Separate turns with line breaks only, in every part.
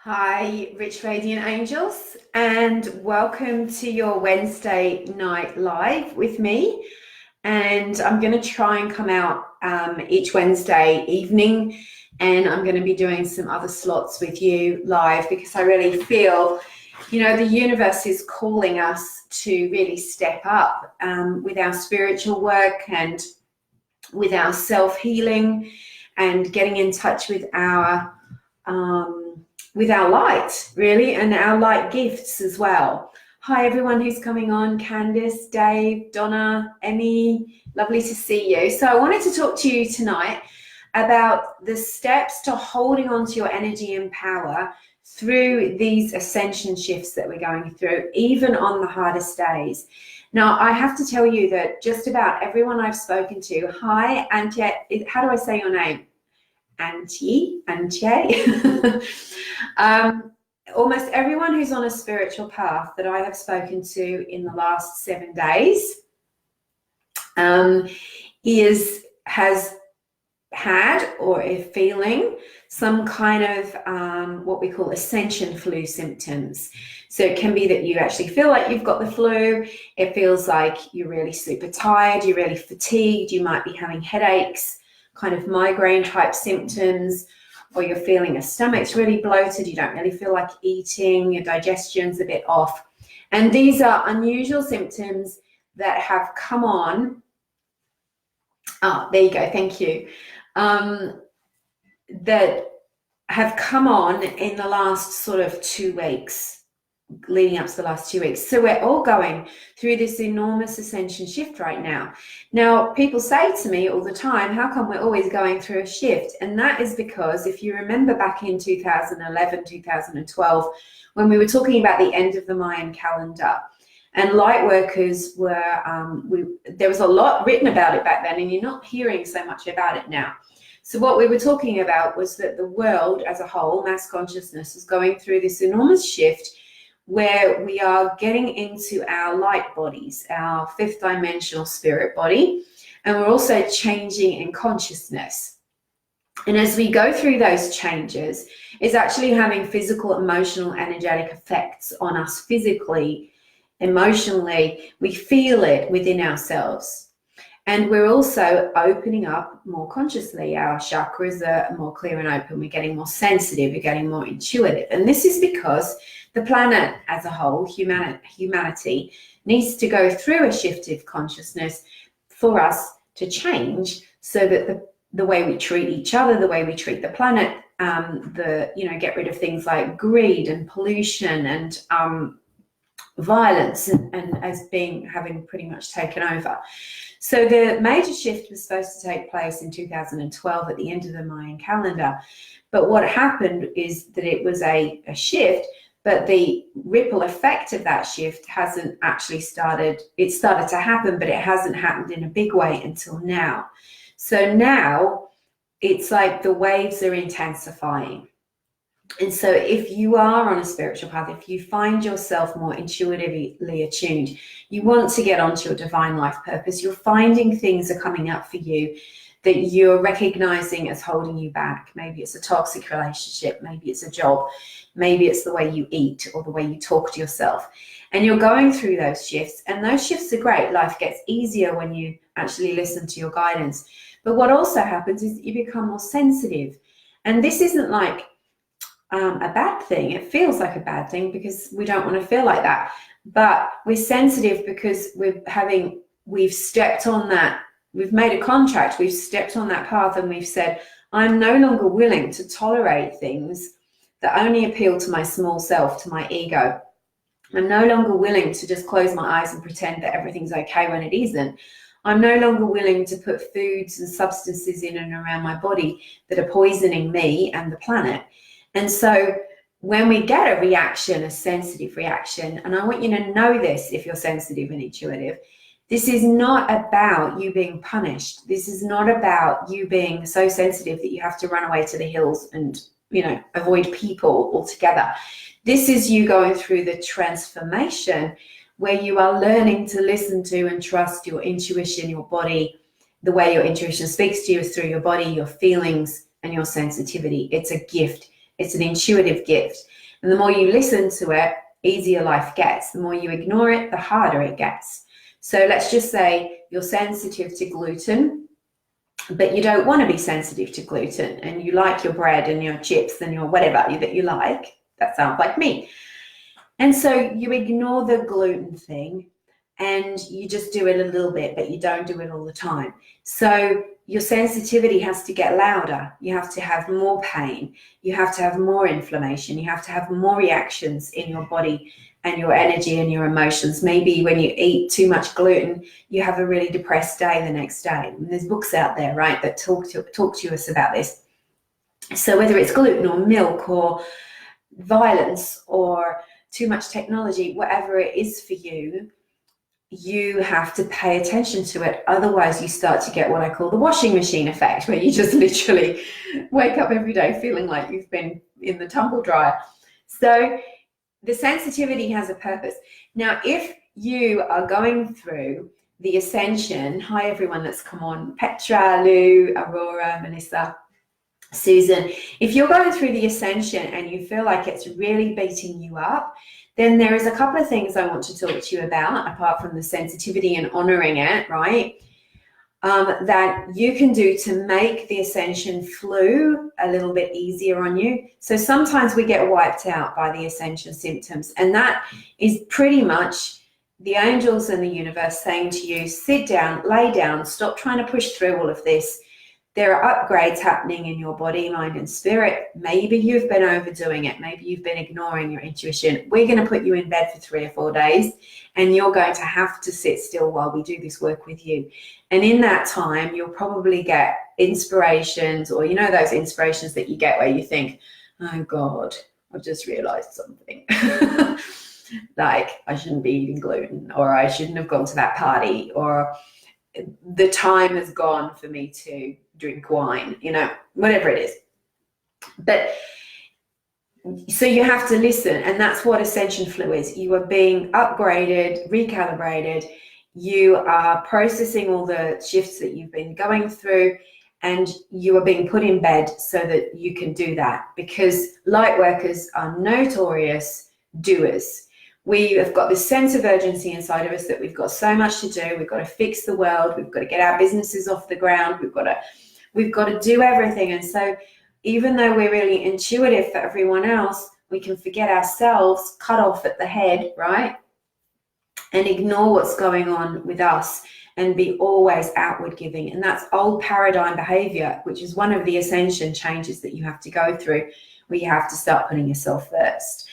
Hi, Rich Radiant Angels, and welcome to your Wednesday night live with me. And I'm going to try and come out each Wednesday evening, and I'm going to be doing some other slots with you live because I really feel, the universe is calling us to really step up with our spiritual work and with our self-healing and getting in touch with our light, really, and our light gifts as well. Hi, everyone who's coming on. Candice, Dave, Donna, Emmy, lovely to see you. So I wanted to talk to you tonight about the steps to holding on to your energy and power through these ascension shifts that we're going through, even on the hardest days. Now, I have to tell you that just about everyone I've spoken to, hi, Antje, how do I say your name? Antje. Almost everyone who's on a spiritual path that I have spoken to in the last 7 days has had or is feeling some kind of what we call ascension flu symptoms. So it can be that you actually feel like you've got the flu. It feels like you're really super tired, you're really fatigued, you might be having headaches, kind of migraine type symptoms, or you're feeling your stomach's really bloated, you don't really feel like eating, your digestion's a bit off. And these are unusual symptoms that have come on. Oh, there you go, thank you. That have come on in the last sort of 2 weeks, leading up to the last 2 weeks. So we're all going through this enormous ascension shift right now. Now, people say to me all the time, how come we're always going through a shift? And that is because if you remember back in 2011, 2012, when we were talking about the end of the Mayan calendar, and light workers were, there was a lot written about it back then, and you're not hearing so much about it now. So what we were talking about was that the world as a whole, mass consciousness, is going through this enormous shift where we are getting into our light bodies, our fifth dimensional spirit body, and we're also changing in consciousness. And as we go through those changes, it's actually having physical, emotional, energetic effects on us physically, emotionally. We feel it within ourselves. And we're also opening up more consciously. Our chakras are more clear and open. We're getting more sensitive. We're getting more intuitive. And this is because the planet as a whole, humanity, needs to go through a shift of consciousness for us to change, so that the way we treat each other, the way we treat the planet, get rid of things like greed and pollution and violence and as having pretty much taken over. So the major shift was supposed to take place in 2012 at the end of the Mayan calendar. But what happened is that it was a shift, but the ripple effect of that shift hasn't actually started. It started to happen, but it hasn't happened in a big way until now. So now it's like the waves are intensifying. And so if you are on a spiritual path, if you find yourself more intuitively attuned, you want to get onto your divine life purpose, you're finding things are coming up for you that you're recognizing as holding you back. Maybe it's a toxic relationship, maybe it's a job, maybe it's the way you eat or the way you talk to yourself. And you're going through those shifts, and those shifts are great. Life gets easier when you actually listen to your guidance. But what also happens is that you become more sensitive. And this isn't like a bad thing. It feels like a bad thing because we don't want to feel like that. But we're sensitive because we've stepped on that. We've made a contract. We've stepped on that path and we've said, I'm no longer willing to tolerate things that only appeal to my small self, to my ego. I'm no longer willing to just close my eyes and pretend that everything's okay when it isn't. I'm no longer willing to put foods and substances in and around my body that are poisoning me and the planet. And so when we get a reaction, a sensitive reaction, and I want you to know this if you're sensitive and intuitive, this is not about you being punished. This is not about you being so sensitive that you have to run away to the hills and, avoid people altogether. This is you going through the transformation where you are learning to listen to and trust your intuition, your body. The way your intuition speaks to you is through your body, your feelings, and your sensitivity. It's a gift. It's an intuitive gift. And the more you listen to it, easier life gets. The more you ignore it, the harder it gets. So let's just say you're sensitive to gluten, but you don't want to be sensitive to gluten, and you like your bread and your chips and your whatever that you like. That sounds like me. And so you ignore the gluten thing and you just do it a little bit, but you don't do it all the time. So your sensitivity has to get louder. You have to have more pain. You have to have more inflammation. You have to have more reactions in your body and your energy and your emotions. Maybe when you eat too much gluten, you have a really depressed day the next day. And there's books out there, right, that talk to us about this. So whether it's gluten or milk or violence or too much technology, whatever it is for you, you have to pay attention to it. Otherwise, you start to get what I call the washing machine effect, where you just literally wake up every day feeling like you've been in the tumble dryer. So the sensitivity has a purpose. Now, if you are going through the Ascension, hi everyone that's come on, Petra, Lou, Aurora, Melissa, Susan, if you're going through the Ascension and you feel like it's really beating you up, then there is a couple of things I want to talk to you about, apart from the sensitivity and honoring it, right? That you can do to make the Ascension flu a little bit easier on you. So sometimes we get wiped out by the Ascension symptoms, and that is pretty much the angels and the universe saying to you, sit down, lay down, stop trying to push through all of this. There are upgrades happening in your body, mind, and spirit. Maybe you've been overdoing it. Maybe you've been ignoring your intuition. We're going to put you in bed for 3 or 4 days, and you're going to have to sit still while we do this work with you. And in that time, you'll probably get inspirations, or those inspirations that you get where you think, oh God, I've just realized something. Like I shouldn't be eating gluten, or I shouldn't have gone to that party, or the time has gone for me to drink wine, whatever it is. But so you have to listen, and that's what Ascension Flu is. You are being upgraded, recalibrated. You are processing all the shifts that you've been going through, and you are being put in bed so that you can do that, because light workers are notorious doers. We have got this sense of urgency inside of us that we've got so much to do. We've got to fix the world. We've got to get our businesses off the ground. We've got to do everything. And so even though we're really intuitive for everyone else, we can forget ourselves, cut off at the head, right? And ignore what's going on with us and be always outward giving. And that's old paradigm behavior, which is one of the Ascension changes that you have to go through, where you have to start putting yourself first.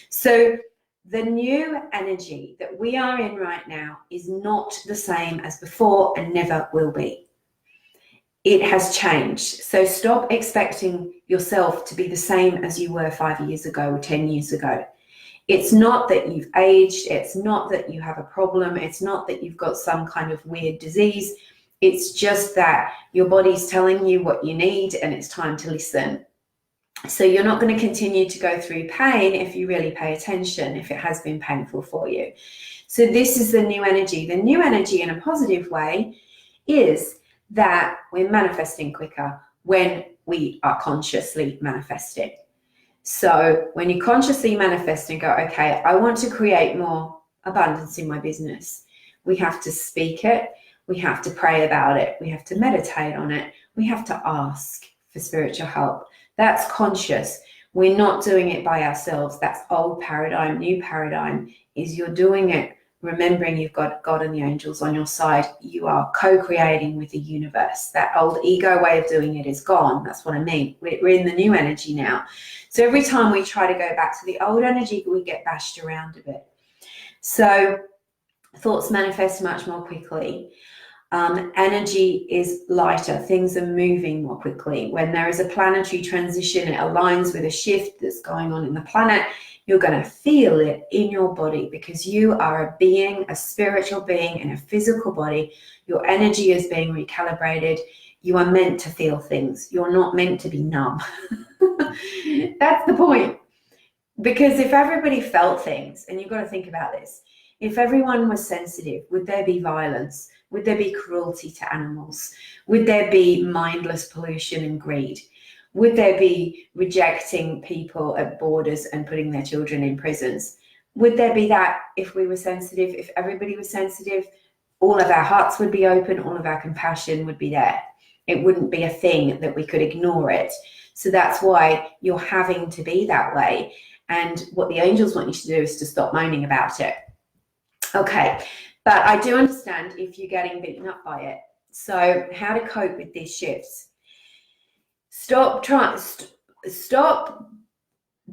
So the new energy that we are in right now is not the same as before and never will be. It has changed. So stop expecting yourself to be the same as you were 5 years ago or 10 years ago. It's not that you've aged. It's not that you have a problem. It's not that you've got some kind of weird disease. It's just that your body's telling you what you need, and it's time to listen. So you're not going to continue to go through pain if you really pay attention, if it has been painful for you. So this is the new energy. The new energy in a positive way is that we're manifesting quicker when we are consciously manifesting. So when you consciously manifest and go, okay, I want to create more abundance in my business, we have to speak it. We have to pray about it. We have to meditate on it. We have to ask for spiritual help. That's conscious. We're not doing it by ourselves. That's old paradigm. New paradigm is you're doing it remembering you've got God and the angels on your side. You are co-creating with the universe. That old ego way of doing it is gone. That's what I mean. We're in the new energy now. So every time we try to go back to the old energy, we get bashed around a bit. So thoughts manifest much more quickly. Energy is lighter. Things are moving more quickly. When there is a planetary transition, it aligns with a shift that's going on in the planet. You're going to feel it in your body, because you are a being, a spiritual being in a physical body. Your energy is being recalibrated. You are meant to feel things. You're not meant to be numb. That's the point. Because if everybody felt things, and you've got to think about this, if everyone was sensitive, would there be violence? Would there be cruelty to animals? Would there be mindless pollution and greed? Would there be rejecting people at borders and putting their children in prisons? Would there be that if we were sensitive, if everybody was sensitive? All of our hearts would be open, all of our compassion would be there. It wouldn't be a thing that we could ignore it. So that's why you're having to be that way. And what the angels want you to do is to stop moaning about it. Okay, but I do understand if you're getting beaten up by it. So how to cope with these shifts? Stop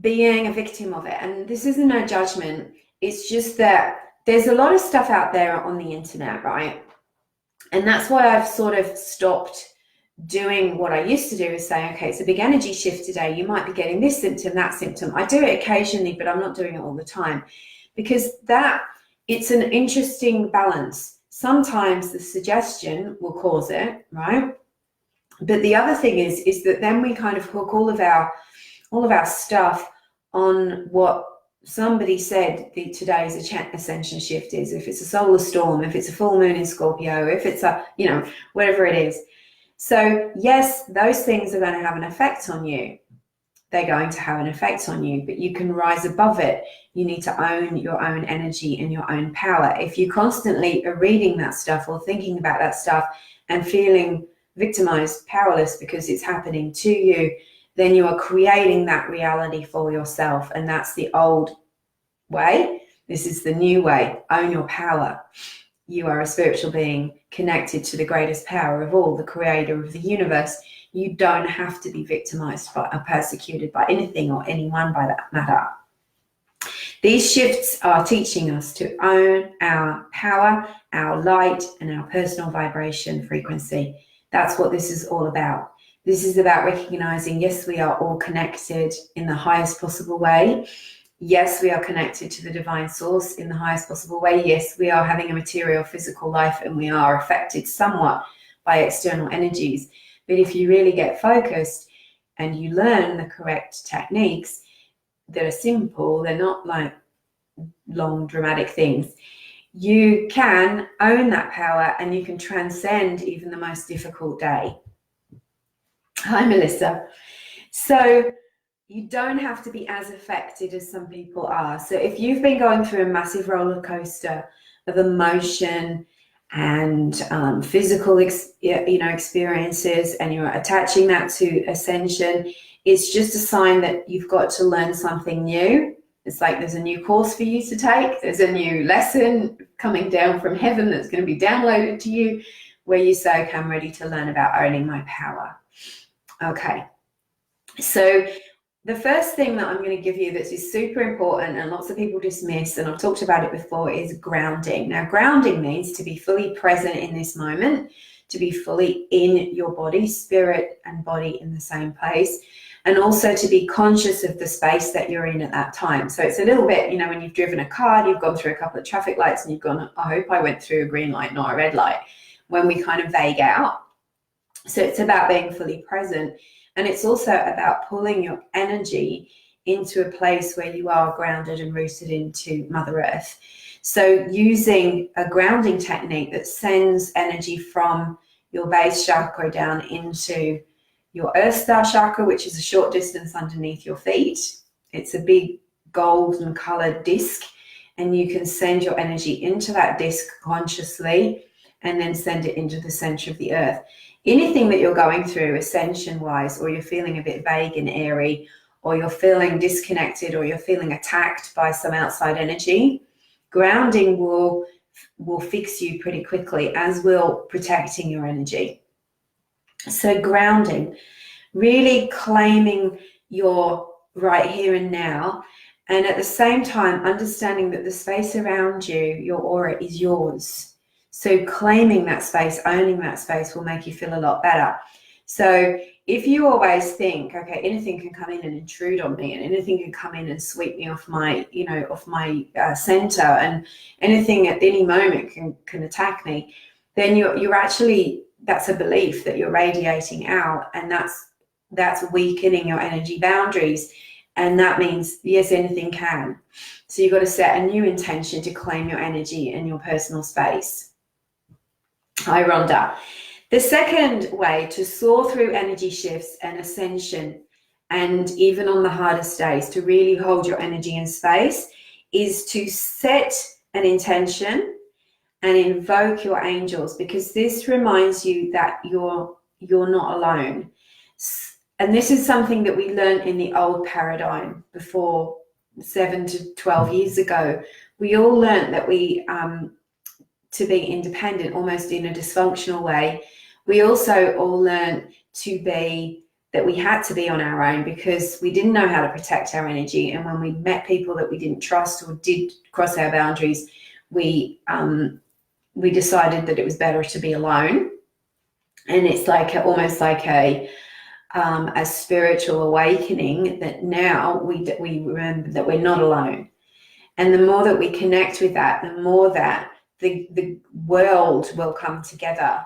being a victim of it. And this isn't no judgment. It's just that there's a lot of stuff out there on the internet, right? And that's why I've sort of stopped doing what I used to do, is saying, okay, it's a big energy shift today. You might be getting this symptom, that symptom. I do it occasionally, but I'm not doing it all the time, because it's an interesting balance. Sometimes the suggestion will cause it, right? But the other thing is that then we kind of hook all of our stuff on what somebody said today's ascension shift is. If it's a solar storm, if it's a full moon in Scorpio, if it's a, whatever it is. So yes, those things are going to have an effect on you. They're going to have an effect on you, but you can rise above it. You need to own your own energy and your own power. If you constantly are reading that stuff or thinking about that stuff and feeling victimized, powerless because it's happening to you, then you are creating that reality for yourself. And that's the old way. This is the new way. Own your power. You are a spiritual being connected to the greatest power of all, the creator of the universe. You don't have to be victimized or persecuted by anything or anyone by that matter. These shifts are teaching us to own our power, our light, and our personal vibration frequency. That's what this is all about. This is about recognizing, yes, we are all connected in the highest possible way. Yes, we are connected to the divine source in the highest possible way. Yes, we are having a material, physical life, and we are affected somewhat by external energies. But if you really get focused and you learn the correct techniques that are simple, they're not like long, dramatic things, you can own that power and you can transcend even the most difficult day. Hi, Melissa. So you don't have to be as affected as some people are. So if you've been going through a massive roller coaster of emotion and physical experiences, and you're attaching that to ascension, it's just a sign that you've got to learn something new. It's like there's a new course for you to take. There's a new lesson coming down from heaven that's going to be downloaded to you, where you say, okay, I'm ready to learn about owning my power. Okay, so the first thing that I'm going to give you that is super important and lots of people dismiss, and I've talked about it before, is grounding. Now, grounding means to be fully present in this moment, to be fully in your body, spirit and body in the same place, and also to be conscious of the space that you're in at that time. So it's a little bit, when you've driven a car, you've gone through a couple of traffic lights and you've gone, I hope I went through a green light, not a red light, when we kind of vague out. So it's about being fully present. And it's also about pulling your energy into a place where you are grounded and rooted into Mother Earth. So using a grounding technique that sends energy from your base chakra down into your Earth Star chakra, which is a short distance underneath your feet. It's a big golden colored disc, and you can send your energy into that disc consciously and then send it into the center of the earth. Anything that you're going through ascension-wise, or you're feeling a bit vague and airy, or you're feeling disconnected, or you're feeling attacked by some outside energy, grounding will fix you pretty quickly, as will protecting your energy. So grounding, really claiming your right here and now, and at the same time understanding that the space around you, your aura, is yours. So claiming that space, owning that space, will make you feel a lot better. So if you always think, okay, anything can come in and intrude on me, and anything can come in and sweep me off my, center, and anything at any moment can attack me, then you're actually, that's a belief that you're radiating out, and that's weakening your energy boundaries. And that means, yes, anything can. So you've got to set a new intention to claim your energy and your personal space. Hi, Rhonda. The second way to soar through energy shifts and ascension, and even on the hardest days, to really hold your energy in space, is to set an intention and invoke your angels, because this reminds you that you're not alone. And this is something that we learned in the old paradigm before 7 to 12 years ago. We all learned that we to be independent almost in a dysfunctional way. We also all learned that we had to be on our own because we didn't know how to protect our energy. And when we met people that we didn't trust or did cross our boundaries, we decided that it was better to be alone. And it's like almost like a spiritual awakening that now we remember that we're not alone. And the more that we connect with that, the more that the world will come together.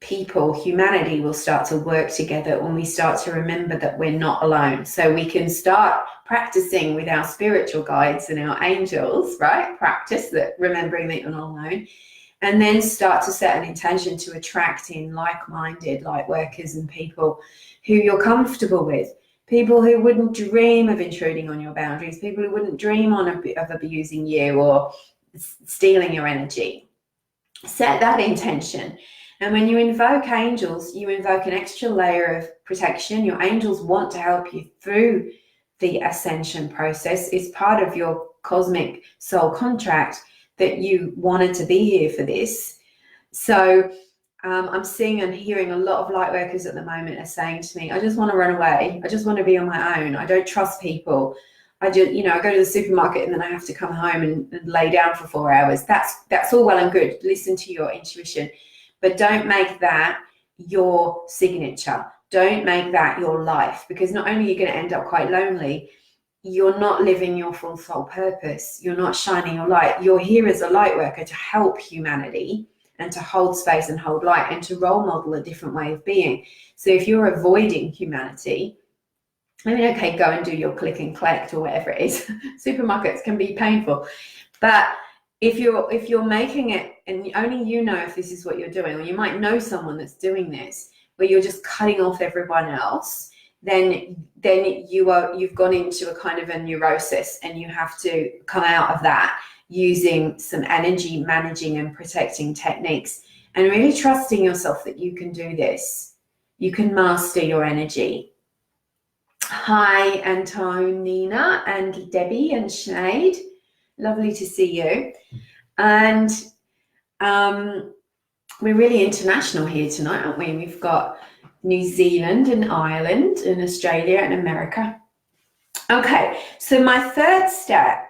Humanity will start to work together when we start to remember that we're not alone. So we can start practicing with our spiritual guides and our angels, right? Practice that, remembering that you're not alone. And then start to set an intention to attract in like-minded light workers and people who you're comfortable with, people who wouldn't dream of intruding on your boundaries, people who wouldn't dream of abusing you or stealing your energy. Set that intention. And when you invoke angels, you invoke an extra layer of protection. Your angels want to help you through the ascension process. It's part of your cosmic soul contract that you wanted to be here for this. So I'm seeing and hearing a lot of light workers at the moment are saying to me, I just want to run away. I just want to be on my own. I don't trust people. I just, I go to the supermarket and then I have to come home and lay down for 4 hours. That's all well and good. Listen to your intuition, but don't make that your signature. Don't make that your life, because not only are you going to end up quite lonely, you're not living your full soul purpose. You're not shining your light. You're here as a light worker to help humanity and to hold space and hold light and to role model a different way of being. So if you're avoiding humanity, okay, go and do your click and collect or whatever it is. Supermarkets can be painful. But if you're making it, and only you know if this is what you're doing, or you might know someone that's doing this, where you're just cutting off everyone else, then you've gone into a kind of a neurosis, and you have to come out of that using some energy managing and protecting techniques, and really trusting yourself that you can do this. You can master your energy. Hi, Antonina and Debbie and Sinead. Lovely to see you. And we're really international here tonight, aren't we? We've got New Zealand and Ireland and Australia and America. Okay, so my third step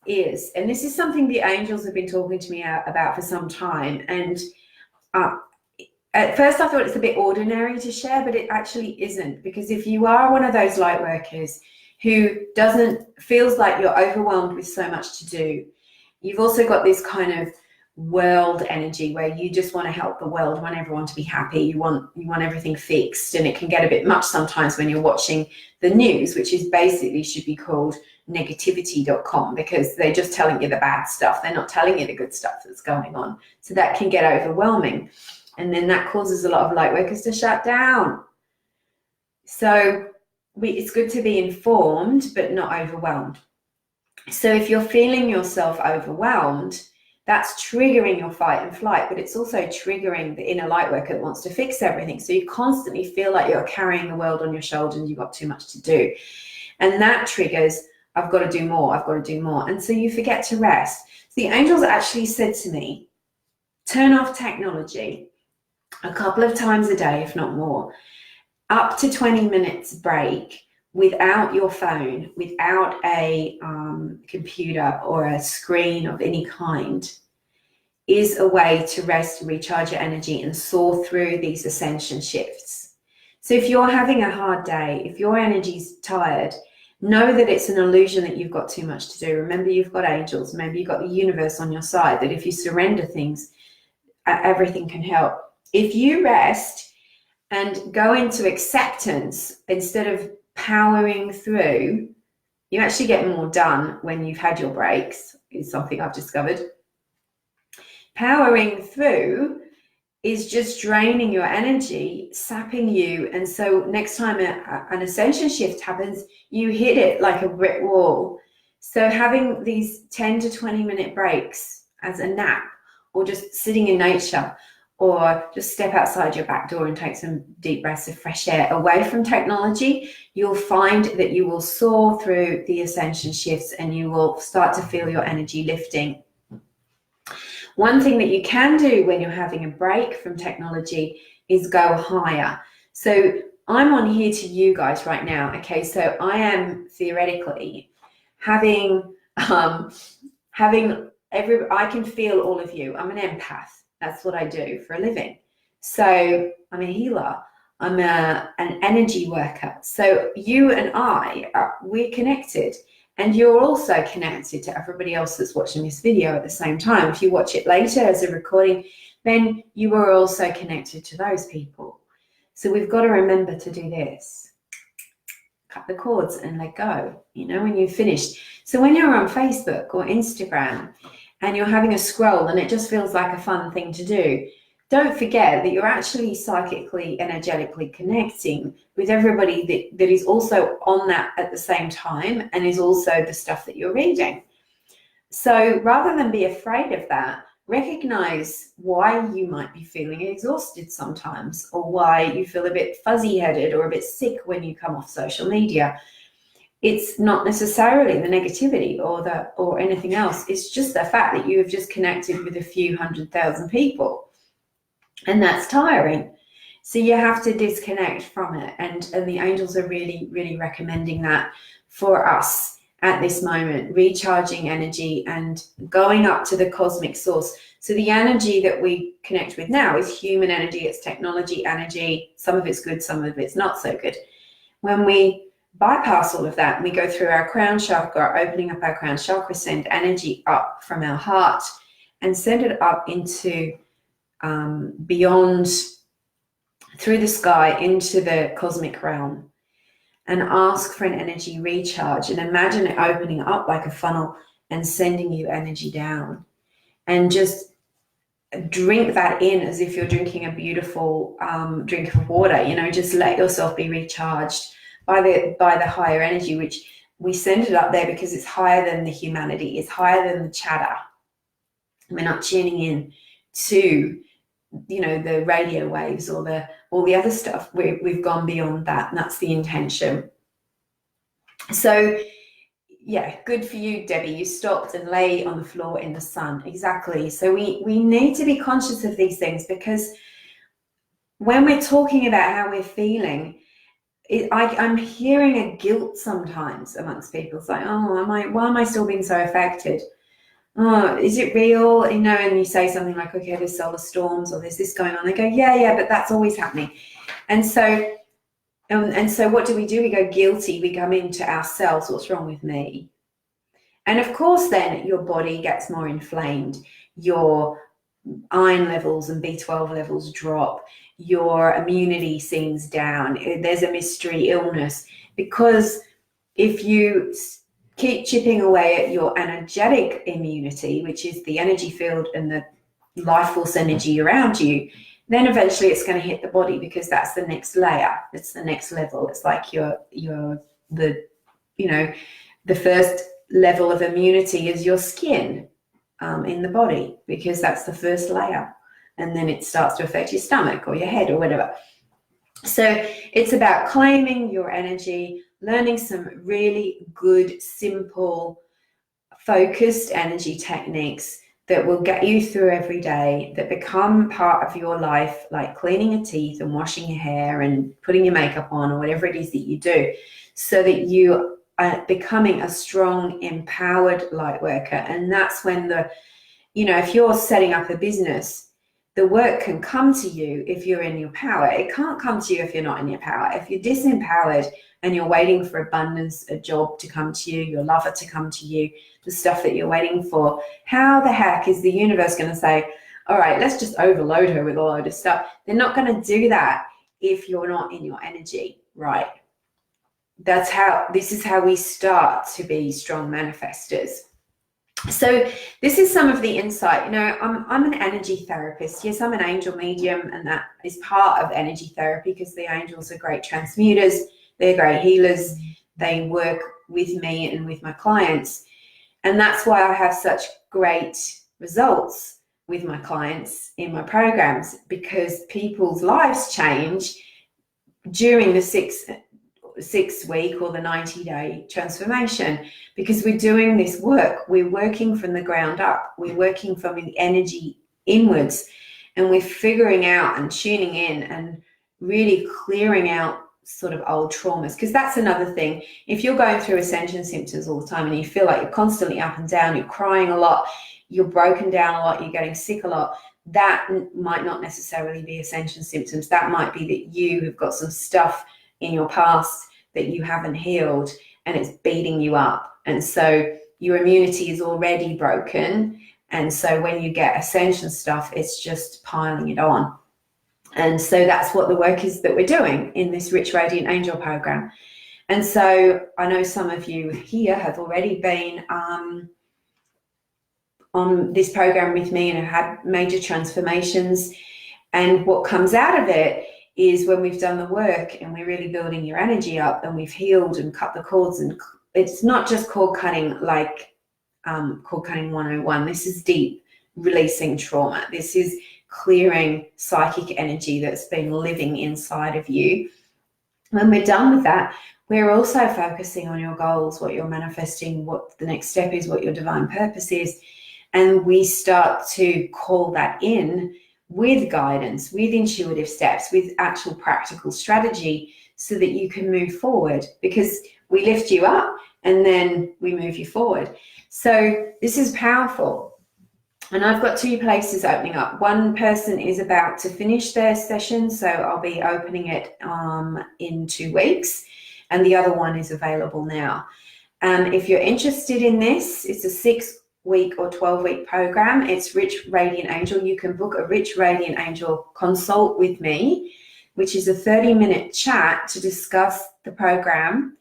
is, and this is something the angels have been talking to me about for some time, and at first I thought it's a bit ordinary to share, but it actually isn't, because if you are one of those light workers who feels like you're overwhelmed with so much to do, you've also got this kind of world energy where you just want to help the world, want everyone to be happy, you want everything fixed, and it can get a bit much sometimes when you're watching the news, which is basically should be called negativity.com, because they're just telling you the bad stuff. They're not telling you the good stuff that's going on. So that can get overwhelming. And then that causes a lot of light workers to shut down. So it's good to be informed, but not overwhelmed. So if you're feeling yourself overwhelmed, that's triggering your fight and flight, but it's also triggering the inner light worker that wants to fix everything. So you constantly feel like you're carrying the world on your shoulders and you've got too much to do. And that triggers, I've got to do more, I've got to do more. And so you forget to rest. So the angels actually said to me, turn off technology a couple of times a day, if not more, up to 20 minutes break without your phone, without a computer or a screen of any kind, is a way to rest, recharge your energy, and soar through these ascension shifts. So if you're having a hard day, if your energy's tired, know that it's an illusion that you've got too much to do. Remember, you've got angels. Remember, you've got the universe on your side, that if you surrender things, everything can help. If you rest and go into acceptance instead of powering through, you actually get more done when you've had your breaks, is something I've discovered. Powering through is just draining your energy, sapping you. And so next time an ascension shift happens, you hit it like a brick wall. So having these 10 to 20-minute breaks as a nap, or just sitting in nature, or just step outside your back door and take some deep breaths of fresh air away from technology, you'll find that you will soar through the ascension shifts and you will start to feel your energy lifting. One thing that you can do when you're having a break from technology is go higher. So I'm on here to you guys right now. Okay, so I am theoretically having I can feel all of you. I'm an empath. That's what I do for a living. So I'm a healer. I'm an energy worker. So you and we're connected. And you're also connected to everybody else that's watching this video at the same time. If you watch it later as a recording, then you are also connected to those people. So we've got to remember to do this. Cut the cords and let go, when you've finished. So when you're on Facebook or Instagram and you're having a scroll and it just feels like a fun thing to do, don't forget that you're actually psychically, energetically connecting with everybody that is also on that at the same time and is also the stuff that you're reading. So rather than be afraid of that, recognize why you might be feeling exhausted sometimes, or why you feel a bit fuzzy-headed or a bit sick when you come off social media. It's not necessarily the negativity or anything else. It's just the fact that you have just connected with a few 100,000 people. And that's tiring. So you have to disconnect from it. And the angels are really, really recommending that for us at this moment, recharging energy and going up to the cosmic source. So the energy that we connect with now is human energy, it's technology energy. Some of it's good, some of it's not so good. When we bypass all of that and we go through our crown chakra, opening up our crown chakra, send energy up from our heart and send it up into beyond, through the sky into the cosmic realm, and ask for an energy recharge, and imagine it opening up like a funnel and sending you energy down, and just drink that in as if you're drinking a beautiful drink of water. Just let yourself be recharged by the higher energy, which we send it up there because it's higher than the humanity, it's higher than the chatter. We're not tuning in to the radio waves or all the other stuff. We've gone beyond that, and that's the intention. So yeah, good for you, Debbie. You stopped and lay on the floor in the sun. Exactly. So we need to be conscious of these things, because when we're talking about how we're feeling, I'm hearing a guilt sometimes amongst people. It's like, why am I still being so affected? Oh, is it real? And you say something like, okay, there's solar storms or there's this going on. They go, yeah, but that's always happening. And so what do? We go guilty. We come into ourselves. What's wrong with me? And of course, then your body gets more inflamed. Your iron levels and B12 levels drop. Your immunity seems down. There's a mystery illness, because if you keep chipping away at your energetic immunity, which is the energy field and the life force energy around you, then eventually it's going to hit the body, because that's the next layer. It's the next level. It's like the first level of immunity is your skin in the body, because that's the first layer. And then it starts to affect your stomach or your head or whatever. So it's about claiming your energy, learning some really good, simple, focused energy techniques that will get you through every day, that become part of your life, like cleaning your teeth and washing your hair and putting your makeup on, or whatever it is that you do, so that you are becoming a strong, empowered light worker. And that's when if you're setting up a business, the work can come to you if you're in your power. It can't come to you if you're not in your power. If you're disempowered and you're waiting for abundance, a job to come to you, your lover to come to you, the stuff that you're waiting for, how the heck is the universe going to say, all right, let's just overload her with a load of stuff? They're not going to do that if you're not in your energy, right? This is how we start to be strong manifestors. So this is some of the insight. You know, I'm an energy therapist. Yes, I'm an angel medium, and that is part of energy therapy because the angels are great transmuters. They're great healers. They work with me and with my clients. And that's why I have such great results with my clients in my programs, because people's lives change during the six week or the 90-day transformation, because we're doing this work. We're working from the ground up. We're working from the energy inwards, and we're figuring out and tuning in and really clearing out sort of old traumas. Because that's another thing. If you're going through ascension symptoms all the time and you feel like you're constantly up and down, you're crying a lot, you're broken down a lot, you're getting sick a lot, that might not necessarily be ascension symptoms. That might be that you have got some stuff in your past that you haven't healed, and it's beating you up. And so your immunity is already broken. And so when you get ascension stuff, it's just piling it on. And so that's what the work is that we're doing in this Rich Radiant Angel program. And so I know some of you here have already been on this program with me and have had major transformations. And what comes out of it is when we've done the work and we're really building your energy up and we've healed and cut the cords. And it's not just cord cutting like cord cutting 101. This is deep releasing trauma. This is clearing psychic energy that's been living inside of you. When we're done with that, we're also focusing on your goals, what you're manifesting, what the next step is, what your divine purpose is. And we start to call that in with guidance, with intuitive steps, with actual practical strategy, so that you can move forward, because we lift you up and then we move you forward. So this is powerful. And I've got 2 places opening up. One person is about to finish their session, so I'll be opening it in 2 weeks. And the other one is available now. If you're interested in this, it's a 6-week or 12-week program. It's Rich Radiant Angel. You can book a Rich Radiant Angel consult with me, which is a 30-minute chat to discuss the program,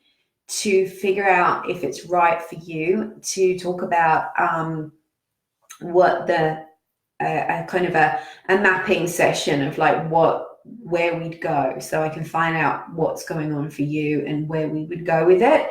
to figure out if it's right for you, to talk about what the kind of a mapping session of like where we'd go, so I can find out what's going on for you and where we would go with it.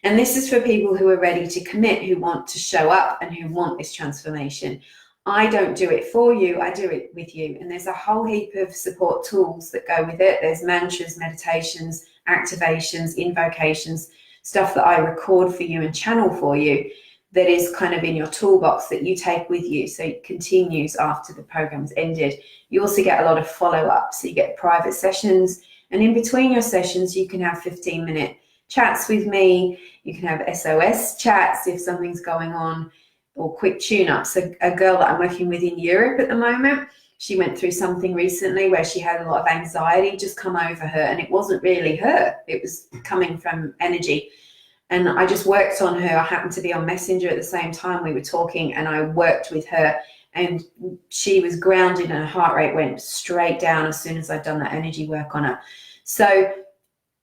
And this is for people who are ready to commit, who want to show up and who want this transformation. I don't do it for you, I do it with you. And there's a whole heap of support tools that go with it. There's mantras, meditations, activations, invocations, stuff that I record for you and channel for you, that is kind of in your toolbox that you take with you, so it continues after the program's ended. You also get a lot of follow-up, so you get private sessions, and in between your sessions you can have 15-minute chats with me. You can have SOS chats if something's going on, or quick tune-ups. A girl that I'm working with in Europe at the moment, she went through something recently where she had a lot of anxiety just come over her, and it wasn't really her, it was coming from energy. And I just worked on her. I happened to be on Messenger at the same time we were talking, and I worked with her, and she was grounded and her heart rate went straight down as soon as I'd done that energy work on her. So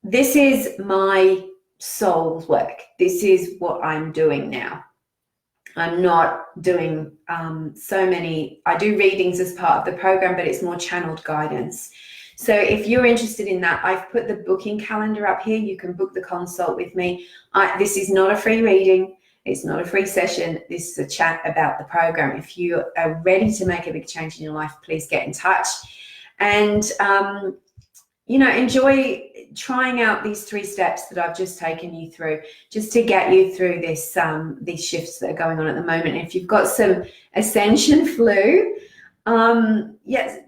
this is my soul's work. This is what I'm doing now. I'm not doing I do readings as part of the program, but it's more channeled guidance. So if you're interested in that, I've put the booking calendar up here. You can book the consult with me. This is not a free reading. It's not a free session. This is a chat about the program. If you are ready to make a big change in your life, please get in touch. And, enjoy trying out these 3 steps that I've just taken you through, just to get you through this, these shifts that are going on at the moment. If you've got some Ascension flu, yes,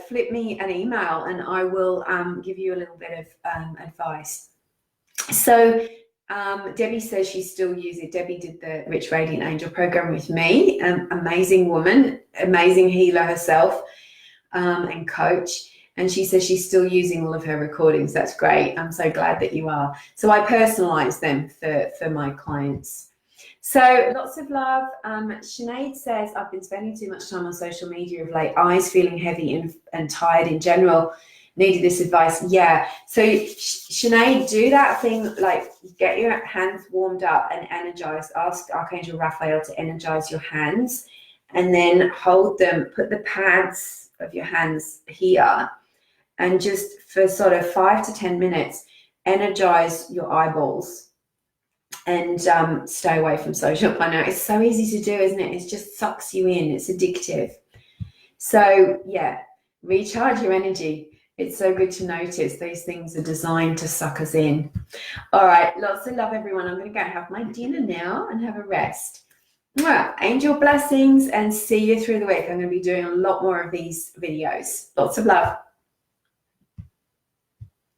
flip me an email and I will give you a little bit of advice. So Debbie says she's still using. Debbie did the Rich Radiant Angel program with me. Amazing woman, amazing healer herself, and coach. And she says she's still using all of her recordings. That's great. I'm so glad that you are. So I personalize them for my clients. So lots of love. Sinead says, I've been spending too much time on social media of late, eyes feeling heavy and tired in general. needed this advice. Yeah. So Sinead, do that thing, like get your hands warmed up and energized. Ask Archangel Raphael to energize your hands, and then hold them, put the pads of your hands here, and just for sort of 5 to 10 minutes, energize your eyeballs, and stay away from social. I know it's so easy to do, isn't it? It just sucks you in. It's addictive. So yeah, recharge your energy. It's so good to notice these things are designed to suck us in. All right, lots of love, everyone. I'm going to go have my dinner now and have a rest. Well, angel blessings, and see you through the week. I'm going to be doing a lot more of these videos. Lots of love.